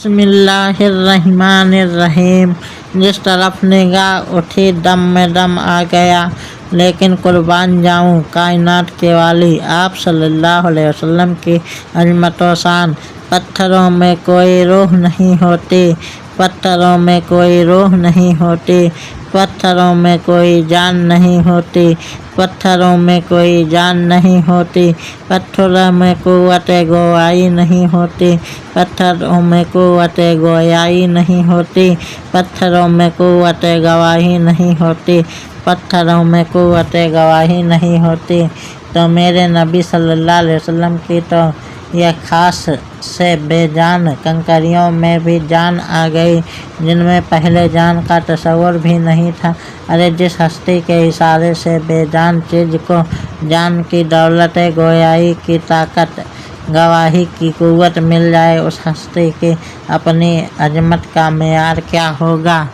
बिस्मिल्लाहिर्रहमानिर्रहीम। जिस तरफ निगाह उठी दम में दम आ गया। लेकिन कुर्बान जाऊँ कायनात के वाली आप सल्लल्लाहु अलैहि वसल्लम की अज़मत व शान। पत्थरों में कोई रूह नहीं होती, पत्थरों में कोई रूह नहीं होती, पत्थरों में कोई जान नहीं होती, पत्थरों में कोई जान नहीं होती, पत्थरों में कुव्वत गोयाई नहीं होती, पत्थरों में कुव्वत गोयाई नहीं होती, पत्थरों में कुव्वत गवाही नहीं होती, पत्थरों में कुव्वत गवाही नहीं होती। तो मेरे नबी सल्लल्लाहु अलैहि वसल्लम की तो यह खास से बेजान कंकरियों में भी जान आ गई, जिनमें पहले जान का तस्वुर भी नहीं था। अरे जिस हस्ती के इशारे से बेजान चीज़ को जान की दौलत गोयाई की ताकत गवाही की कुव्वत मिल जाए, उस हस्ती की अपनी अजमत का मेयार क्या होगा।